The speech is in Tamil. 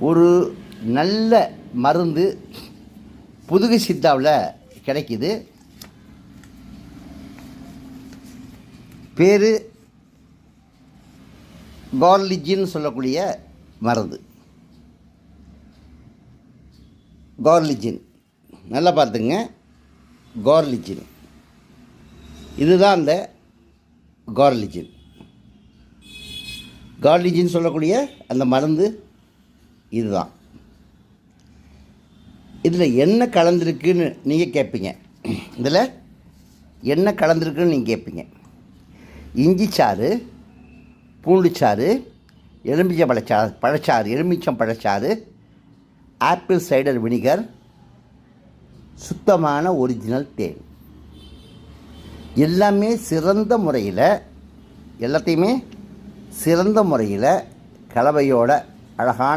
ஒரு நல்ல மருந்து புதுகை சித்தாவில் கிடைக்குது. பேர் கார்லிஜின்னு சொல்லக்கூடிய மருந்து. கார்லிஜின் நல்லா பார்த்துங்க. கார்லிஜின் இதுதான் அந்த கார்லிஜின். கார்லிஜின் சொல்லக்கூடிய அந்த மருந்து இதுதான். இதில் என்ன கலந்துருக்குன்னு நீங்கள் கேட்பீங்க. இதில் என்ன கலந்துருக்குன்னு நீங்கள் கேட்பீங்க. இஞ்சி சாறு, பூண்டு சாறு, எலுமிச்சம் பழச்சாறு, ஆப்பிள் சைடர் வினிகர், சுத்தமான ஒரிஜினல் தேன். எல்லாத்தையுமே சிறந்த முறையில் கலவையோட அழகான